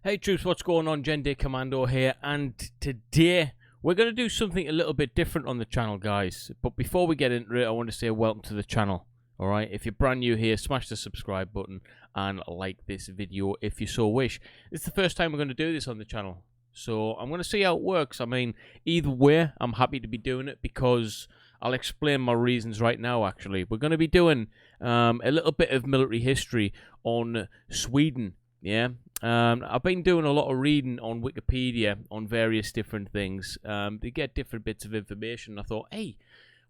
Hey troops, what's going on? Dit Commando here, and today we're going to do something a little bit different on the channel, guys. But before we get into it, I want to say welcome to the channel. Alright, if you're brand new here, smash the subscribe button and like this video if you so wish. It's the first time we're going to do this on the channel, so I'm going to see how it works. I mean, either way, I'm happy to be doing it because I'll explain my reasons right now, actually. We're going to be doing a little bit of military history on Sweden, yeah? I've been doing a lot of reading on Wikipedia on various different things to get different bits of information. I thought, hey,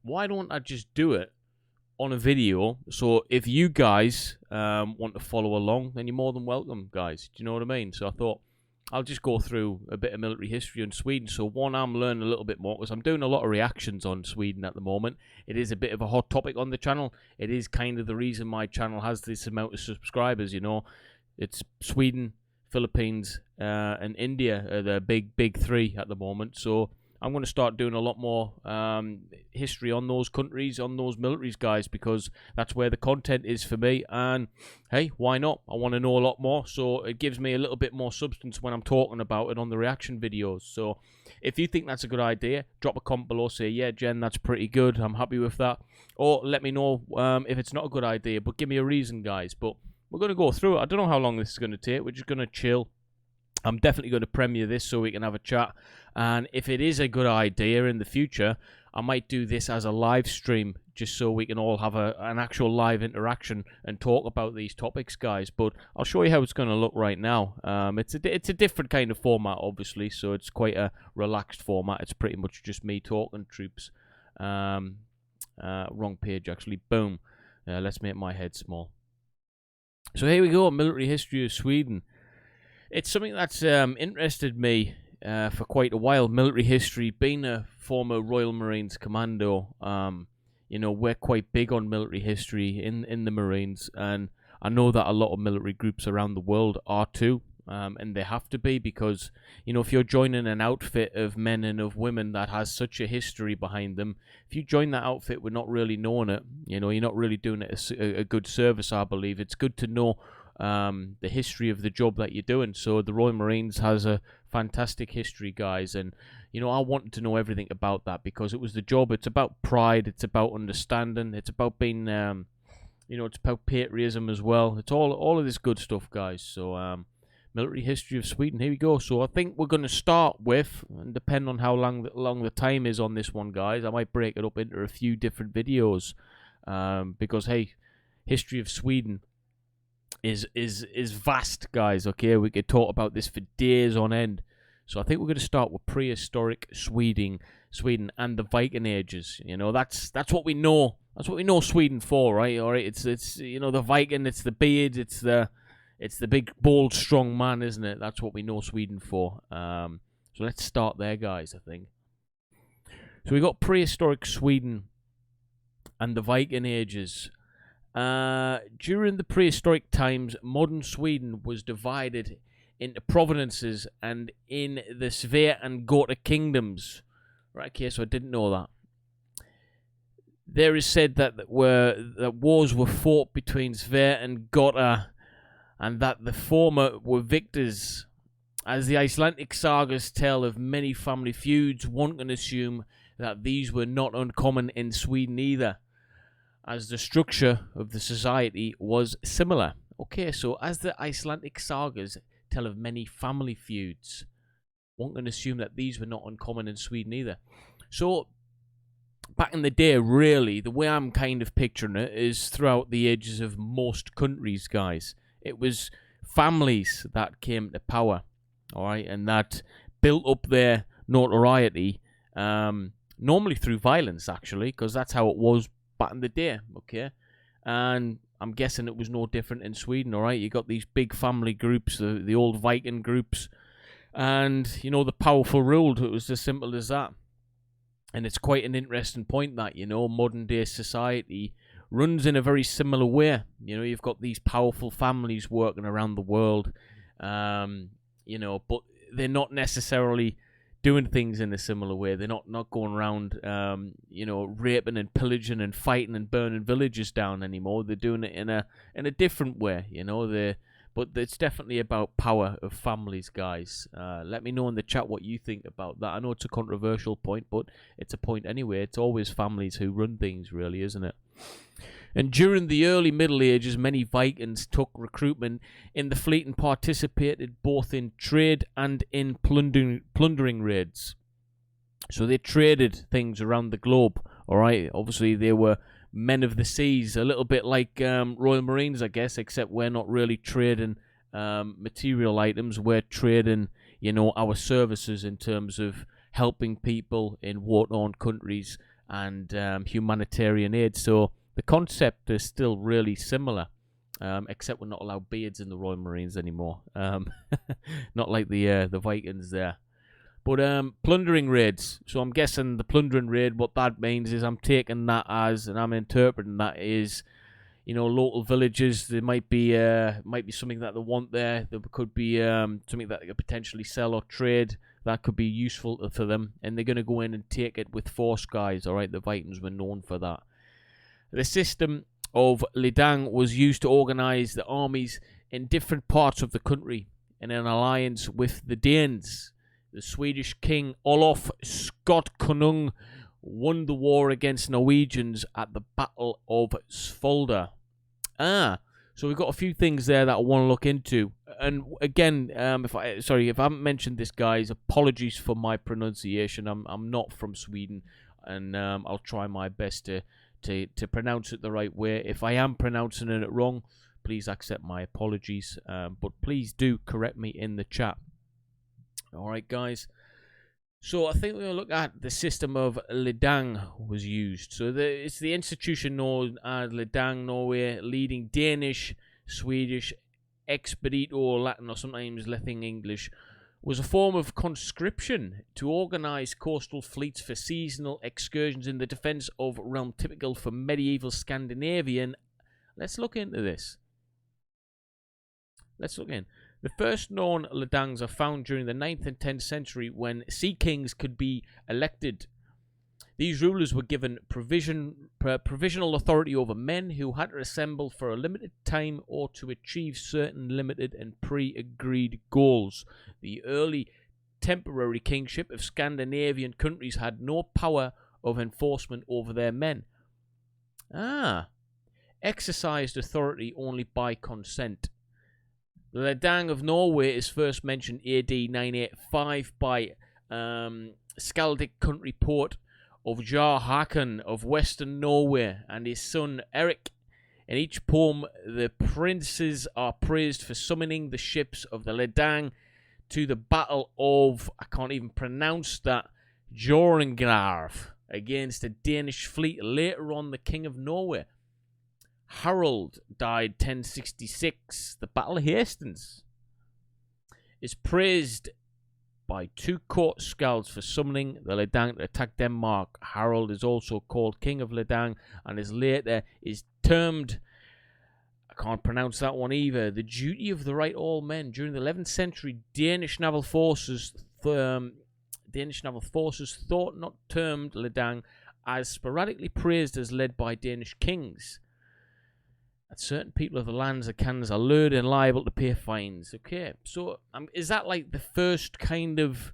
why don't I just do it on a video? So if you guys want to follow along, then you're more than welcome, guys. Do you know what I mean? So I thought I'll just go through a bit of military history on Sweden. So one, I'm learning a little bit more because I'm doing a lot of reactions on Sweden at the moment. It is a bit of a hot topic on the channel. It is kind of the reason my channel has this amount of subscribers, you know. It's Sweden, Philippines, and India are the big three at the moment. So I'm going to start doing a lot more history on those countries, on those militaries, guys, because that's where the content is for me. And hey, why not? I want to know a lot more, so it gives me a little bit more substance when I'm talking about it on the reaction videos. So if you think that's a good idea, drop a comment below, say, yeah, Jen, that's pretty good, I'm happy with that. Or let me know if it's not a good idea, but give me a reason, guys. But we're going to go through it. I don't know how long this is going to take. We're just going to chill. I'm definitely going to premiere this so we can have a chat. And if it is a good idea in the future, I might do this as a live stream just so we can all have an actual live interaction and talk about these topics, guys. But I'll show you how it's going to look right now. It's a different kind of format, obviously, so it's quite a relaxed format. It's pretty much just me talking, troops. Wrong page, actually. Boom. Let's make my head small. So here we go, military history of Sweden. It's something that's interested me for quite a while, military history. Being a former Royal Marines commando, you know, we're quite big on military history in the Marines, and I know that a lot of military groups around the world are too, and they have to be, because, you know, if you're joining an outfit of men and of women that has such a history behind them, if you join that outfit with not really knowing it, you know, you're not really doing it a good service, I believe. It's good to know the history of the job that you're doing. So the Royal Marines has a fantastic history, guys, and you know, I wanted to know everything about that because it was the job. It's about pride, it's about understanding, it's about being you know, it's about patriotism as well. It's all of this good stuff, guys. So military history of Sweden, here we go. So I think we're going to start with, and depending on how long the time is on this one, guys, I might break it up into a few different videos, because hey, history of Sweden is vast, guys. Okay, we could talk about this for days on end. So I think we're going to start with prehistoric Sweden and the Viking ages. You know, that's what we know. That's what we know Sweden for, right? All right, it's you know, the Viking, it's the beard, it's the big bold strong man, isn't it? That's what we know Sweden for. So let's start there, guys. I think. So we got prehistoric Sweden and the Viking ages. During the prehistoric times, modern Sweden was divided into provinces and in the Svea and Gotha kingdoms. Right, okay, so I didn't know that. There is said that wars were fought between Svea and Gotha, and that the former were victors. As the Icelandic sagas tell of many family feuds, one can assume that these were not uncommon in Sweden either, as the structure of the society was similar. Okay, so as the Icelandic sagas tell of many family feuds, one can assume that these were not uncommon in Sweden either. So, back in the day, really, the way I'm kind of picturing it is throughout the ages of most countries, guys, it was families that came to power, alright, and that built up their notoriety, normally through violence, actually, because that's how it was back in the day, okay? And I'm guessing it was no different in Sweden, alright? You got these big family groups, the old Viking groups, and, you know, the powerful ruled. It was as simple as that. And it's quite an interesting point that, you know, modern day society runs in a very similar way. You know, you've got these powerful families working around the world, you know, but they're not necessarily doing things in a similar way. They're not going around, you know, raping and pillaging and fighting and burning villages down anymore. They're doing it in a different way, you know. but it's definitely about power of families, guys. Let me know in the chat what you think about that. I know it's a controversial point, but it's a point anyway. It's always families who run things, really, isn't it? And during the early Middle Ages, many Vikings took recruitment in the fleet and participated both in trade and in plundering raids. So they traded things around the globe, all right? Obviously, they were men of the seas, a little bit like Royal Marines, I guess, except we're not really trading material items. We're trading, you know, our services in terms of helping people in war-torn countries and humanitarian aid. So the concept is still really similar, except we're not allowed beards in the Royal Marines anymore. Not like the Vikings there. But plundering raids. So I'm guessing the plundering raid, what that means is I'm taking that as, and I'm interpreting that is, you know, local villages. There might be something that they want there. There could be something that they could potentially sell or trade that could be useful for them, and they're going to go in and take it with force, guys. All right, the Vikings were known for that. The system of Ledang was used to organize the armies in different parts of the country in an alliance with the Danes. The Swedish King Olof Skotkonung won the war against Norwegians at the Battle of Svolda. So we've got a few things there that I want to look into. And again, if I haven't mentioned this, guys, apologies for my pronunciation. I'm not from Sweden, and I'll try my best to pronounce it the right way. If I am pronouncing it wrong, please accept my apologies. But please do correct me in the chat. Alright, guys. So I think we're going to look at the system of Ledang was used. So it's the institution known as Ledang Norway, leading Danish, Swedish, Expedito, Latin, or sometimes Lething English, was a form of conscription to organize coastal fleets for seasonal excursions in the defense of realm typical for medieval Scandinavian. Let's look into this. Let's look in. The first known Ledangs are found during the 9th and 10th century when sea kings could be elected. These rulers were given provisional authority over men who had to assemble for a limited time or to achieve certain limited and pre-agreed goals. The early temporary kingship of Scandinavian countries had no power of enforcement over their men. Exercised authority only by consent. The Ledang of Norway is first mentioned AD 985 by Skaldic country poet of Jar Hakan of Western Norway and his son Eric. In each poem, the princes are praised for summoning the ships of the Ledang to the battle of, I can't even pronounce that, Jorngarv against a Danish fleet. Later on, the King of Norway, Harold, died 1066. The Battle of Hastings is praised by two court skalds for summoning the Ledang to attack Denmark. Harold is also called King of Ledang and is later termed, I can't pronounce that one either, the duty of the right all men. During the 11th century, Danish naval forces thought not termed Ledang as sporadically praised as led by Danish kings. That certain people of the lands of Canada are lured and liable to pay fines. Okay, so is that like the first kind of,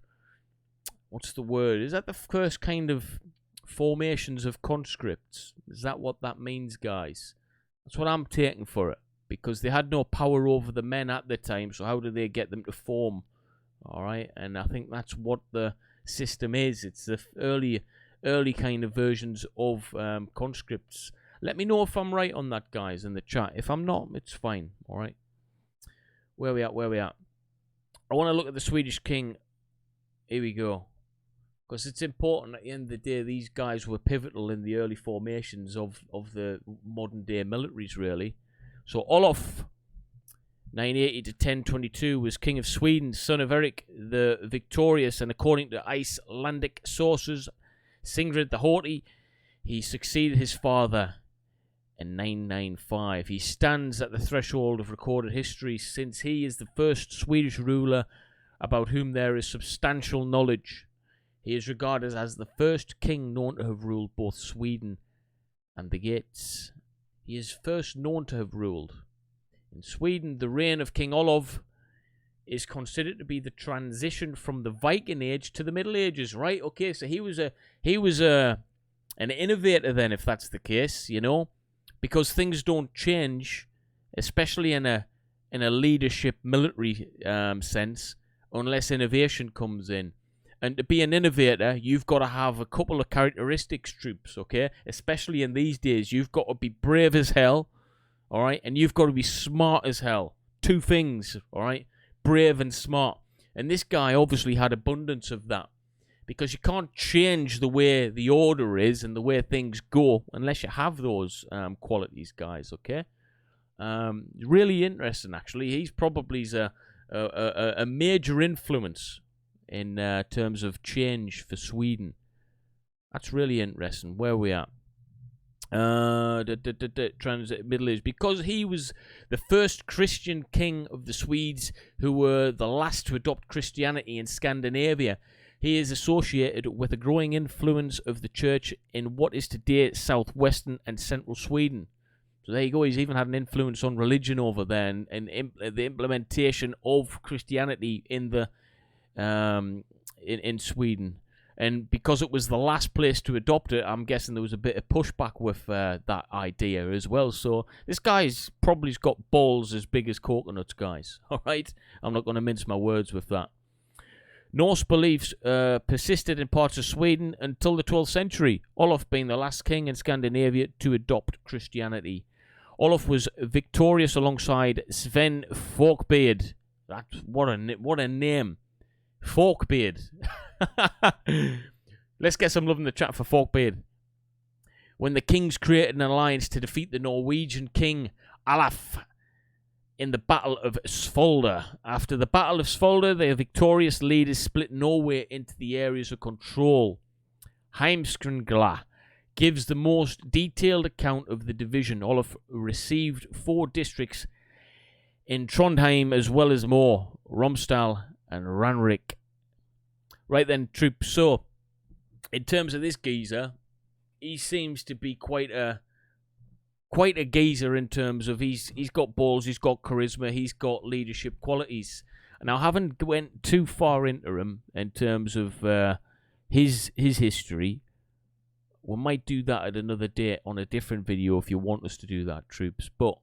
what's the word? Is that the first kind of formations of conscripts? Is that what that means, guys? That's what I'm taking for it. Because they had no power over the men at the time, so how do they get them to form? Alright, and I think that's what the system is. It's the early kind of versions of conscripts. Let me know if I'm right on that, guys, in the chat. If I'm not, it's fine. All right. Where we at? I want to look at the Swedish King. Here we go. Because it's important at the end of the day, these guys were pivotal in the early formations of the modern-day militaries, really. So Olof, 980 to 1022, was King of Sweden, son of Eric the Victorious, and according to Icelandic sources, Sigrid the Haughty, he succeeded his father in 995. He stands at the threshold of recorded history since he is the first Swedish ruler about whom there is substantial knowledge. He is regarded as the first king known to have ruled both Sweden and the Geats. He is first known to have ruled. In Sweden, the reign of King Olof is considered to be the transition from the Viking Age to the Middle Ages, right? Okay, so he was an innovator then, if that's the case, you know, because things don't change, especially in a leadership military sense, unless innovation comes in. And to be an innovator, you've got to have a couple of characteristics, troops, okay? Especially in these days, you've got to be brave as hell, all right? And you've got to be smart as hell. Two things, all right? Brave and smart. And this guy obviously had abundance of that, because you can't change the way the order is and the way things go unless you have those qualities, guys, okay? Really interesting, actually. He's probably a major influence in terms of change for Sweden. That's really interesting. Where we at? Transit Middle Age. Because he was the first Christian king of the Swedes, who were the last to adopt Christianity in Scandinavia, he is associated with a growing influence of the church in what is today southwestern and central Sweden. So there you go. He's even had an influence on religion over there, and the implementation of Christianity in the in Sweden. And because it was the last place to adopt it, I'm guessing there was a bit of pushback with that idea as well. So this guy's probably got balls as big as coconuts, guys. All right? I'm not going to mince my words with that. Norse beliefs persisted in parts of Sweden until the 12th century, Olaf being the last king in Scandinavia to adopt Christianity. Olaf was victorious alongside Sven Forkbeard. What a name. Forkbeard. Let's get some love in the chat for Forkbeard. When the kings created an alliance to defeat the Norwegian king Olaf in the Battle of Svolder. After the Battle of Svolder, the victorious leaders split Norway into the areas of control. Heimskringla gives the most detailed account of the division. Olaf received 4 districts in Trondheim as well as more, Romsdal and Ranrik. Right then, troops. So, in terms of this geezer, he seems to be quite a geezer in terms of he's got balls, he's got charisma, he's got leadership qualities. Now, I haven't went too far into him in terms of his history. We might do that at another date on a different video if you want us to do that, troops. But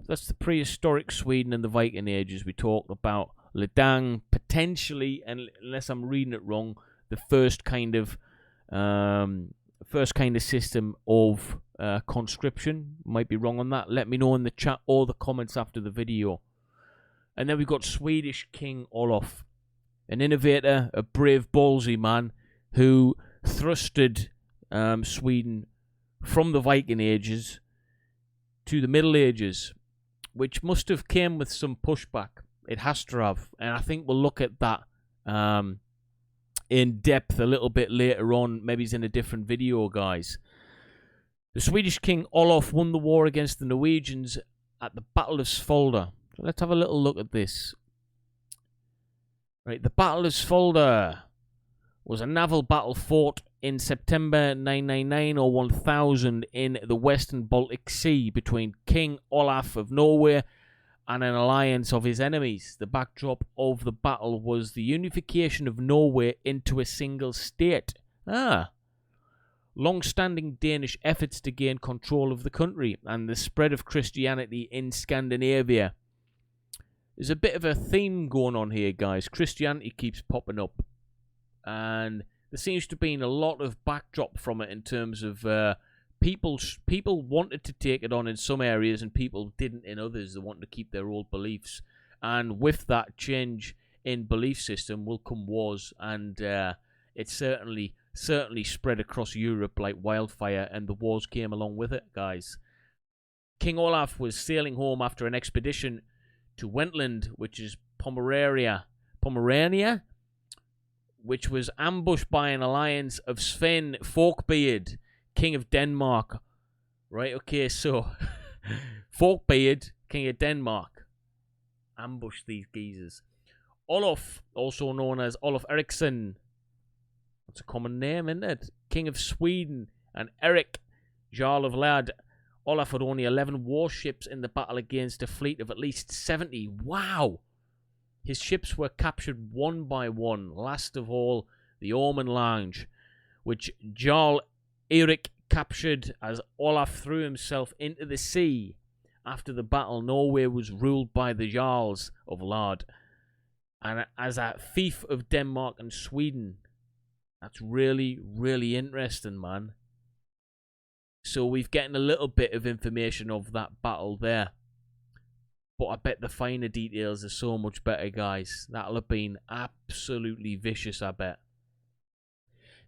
that's the prehistoric Sweden and the Viking ages we talked about. Ledang, potentially, and unless I'm reading it wrong, the first kind of system of conscription. Might be wrong on that. Let me know in the chat or the comments after the video. And then we've got Swedish King Olof, an innovator, a brave, ballsy man who thrusted Sweden from the Viking ages to the Middle Ages, which must have came with some pushback. It has to have, and I think we'll look at that in depth a little bit later on. Maybe it's in a different video, guys. The Swedish King Olof won the war against the Norwegians at the Battle of Svolder. So let's have a little look at this. Right, the Battle of Svolder was a naval battle fought in September 999 or 1000 in the western Baltic Sea between King Olaf of Norway and an alliance of his enemies. The backdrop of the battle was the unification of Norway into a single state. Long-standing Danish efforts to gain control of the country and the spread of Christianity in Scandinavia. There's a bit of a theme going on here, guys. Christianity keeps popping up, and there seems to be a lot of backdrop from it in terms of people wanted to take it on in some areas and people didn't in others. They wanted to keep their old beliefs, and with that change in belief system will come wars, and it certainly spread across Europe like wildfire, and the wars came along with it, guys. King Olaf was sailing home after an expedition to Wentland, which is Pomerania, which was ambushed by an alliance of Sven Forkbeard, King of Denmark. Right, okay, so Forkbeard, King of Denmark, ambushed these geezers. Olaf, also known as Olaf Eriksson, that's a common name, isn't it? King of Sweden, and Eric, Jarl of Lad, Olaf had only 11 warships in the battle against a fleet of at least 70. Wow! His ships were captured one by one. Last of all, the Ormond Lounge, which Jarl Eirik captured as Olaf threw himself into the sea. After the battle, Norway was ruled by the Jarls of Lard, and as a fief of Denmark and Sweden. That's really, really interesting, man. So we've gotten a little bit of information of that battle there. But I bet the finer details are so much better, guys. That'll have been absolutely vicious, I bet.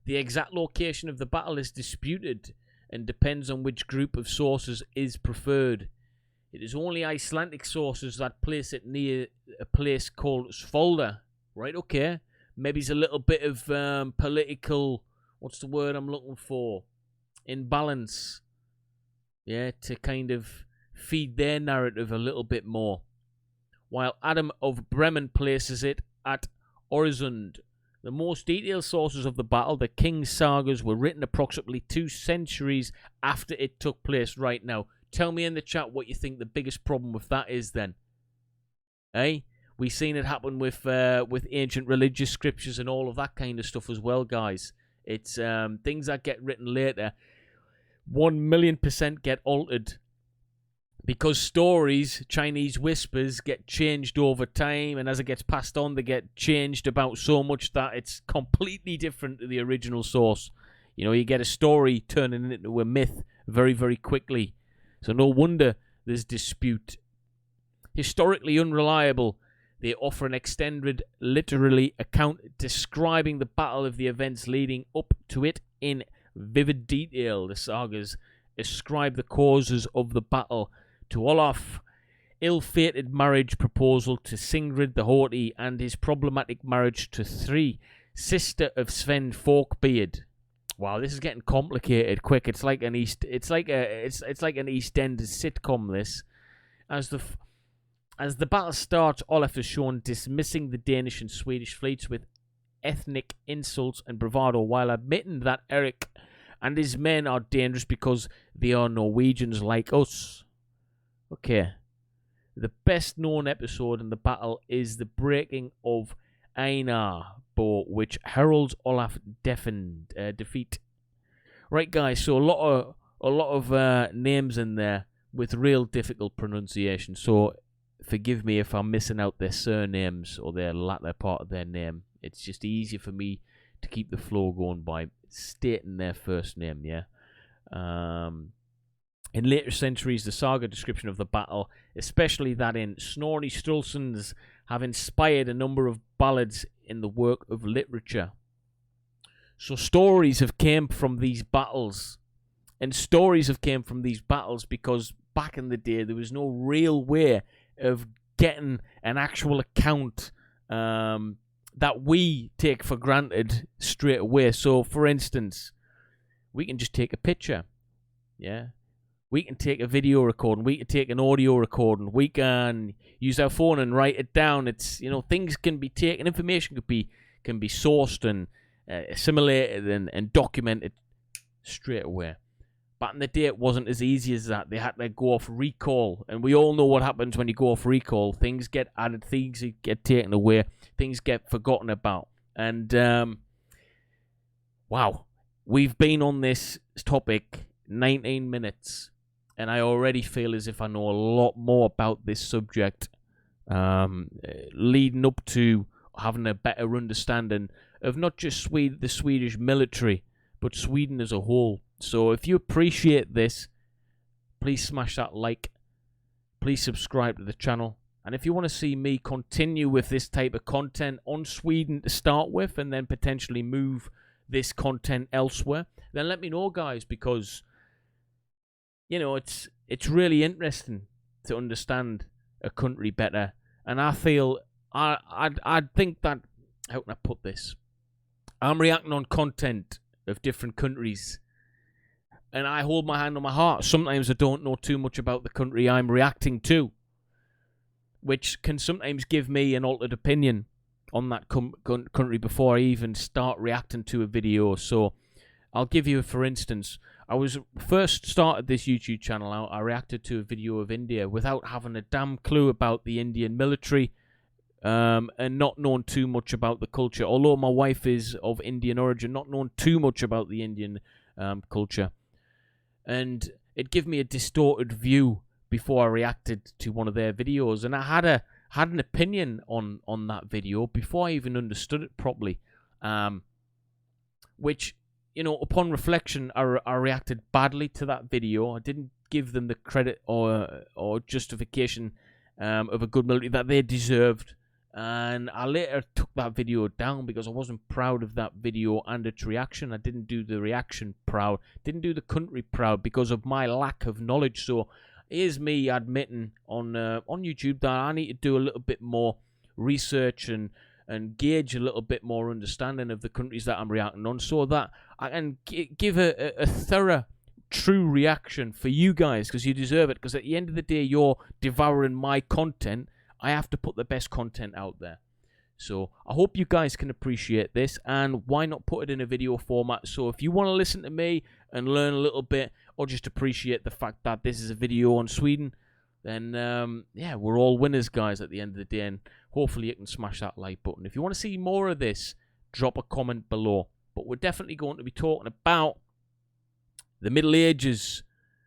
The exact location of the battle is disputed and depends on which group of sources is preferred. It is only Icelandic sources that place it near a place called Svolda. Right, okay. Maybe it's a little bit of political, what's the word I'm looking for? Imbalance. Yeah, to kind of feed their narrative a little bit more. While Adam of Bremen places it at Oresund. The most detailed sources of the battle, the King's sagas, were written approximately 2 centuries after it took place. Right now, tell me in the chat what you think the biggest problem with that is then. Eh? We've seen it happen with ancient religious scriptures and all of that kind of stuff as well, guys. It's things that get written later, 1,000,000% get altered. Because stories, Chinese whispers, get changed over time, and as it gets passed on, they get changed about so much that it's completely different to the original source. You know, you get a story turning into a myth very, very quickly. So no wonder there's dispute. Historically unreliable, they offer an extended, literally account describing the battle of the events leading up to it in vivid detail. The sagas ascribe the causes of the battle to Olaf, ill-fated marriage proposal to Sigrid the Haughty, and his problematic marriage to Thri, sister of Sven Forkbeard. Wow, this is getting complicated quick. It's like an an EastEnders sitcom. This, as the battle starts, Olaf is shown dismissing the Danish and Swedish fleets with ethnic insults and bravado, while admitting that Eric and his men are dangerous because they are Norwegians like us. Okay. The best known episode in the battle is the breaking of Einar bow, which heralds Olaf defeat. Right, guys, so a lot of names in there with real difficult pronunciation. So forgive me if I'm missing out their surnames or their latter part of their name. It's just easier for me to keep the flow going by stating their first name, yeah? In later centuries, the saga description of the battle, especially that in Snorri Sturluson's, have inspired a number of ballads in the work of literature. So stories have came from these battles. And stories have came from these battles because back in the day, there was no real way of getting an actual account that we take for granted straight away. So, for instance, we can just take a picture, yeah? We can take a video recording. We can take an audio recording. We can use our phone and write it down. It's, you know, things can be taken. Information can be sourced and assimilated and documented straight away. Back in the day, it wasn't as easy as that. They had to go off recall. And we all know what happens when you go off recall. Things get added. Things get taken away. Things get forgotten about. And, wow. We've been on this topic 19 minutes. And I already feel as if I know a lot more about this subject, leading up to having a better understanding of not just the Swedish military, but Sweden as a whole. So if you appreciate this, please smash that like. Please subscribe to the channel. And if you want to see me continue with this type of content on Sweden to start with, and then potentially move this content elsewhere, then let me know, guys, because you know, it's really interesting to understand a country better, and I feel I think that, how can I put this? I'm reacting on content of different countries, and I hold my hand on my heart. Sometimes I don't know too much about the country I'm reacting to, which can sometimes give me an altered opinion on that country before I even start reacting to a video. So I'll give you, for instance, I was first started this YouTube channel out, I reacted to a video of India without having a damn clue about the Indian military, and not knowing too much about the culture. Although my wife is of Indian origin, not knowing too much about the Indian culture. And it gave me a distorted view before I reacted to one of their videos. And I had an opinion on that video before I even understood it properly. Which, you know, upon reflection, I reacted badly to that video. I didn't give them the credit or justification of a good military that they deserved. And I later took that video down because I wasn't proud of that video and its reaction. I didn't do the reaction proud, didn't do the country proud because of my lack of knowledge. So here's me admitting on YouTube that I need to do a little bit more research and gauge a little bit more understanding of the countries that I'm reacting on, so that I can give a thorough, true reaction for you guys, because you deserve it. Because at the end of the day, you're devouring my content. I have to put the best content out there. So I hope you guys can appreciate this, and why not put it in a video format? So if you want to listen to me and learn a little bit, or just appreciate the fact that this is a video on Sweden, then yeah, we're all winners, guys, at the end of the day. And hopefully you can smash that like button. If you want to see more of this, drop a comment below. But we're definitely going to be talking about the Middle Ages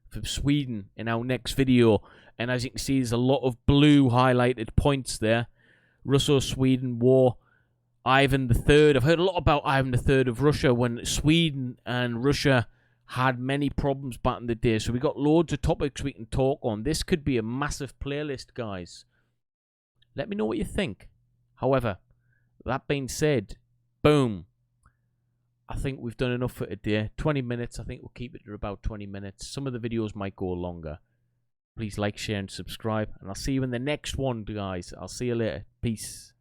from Sweden in our next video. And as you can see, there's a lot of blue highlighted points there. Russo-Sweden War, Ivan III. I've heard a lot about Ivan III of Russia, when Sweden and Russia had many problems back in the day. So we got loads of topics we can talk on. This could be a massive playlist, guys. Let me know what you think. However, that being said, boom. I think we've done enough for today. 20 minutes. I think we'll keep it to about 20 minutes. Some of the videos might go longer. Please like, share, and subscribe. And I'll see you in the next one, guys. I'll see you later. Peace.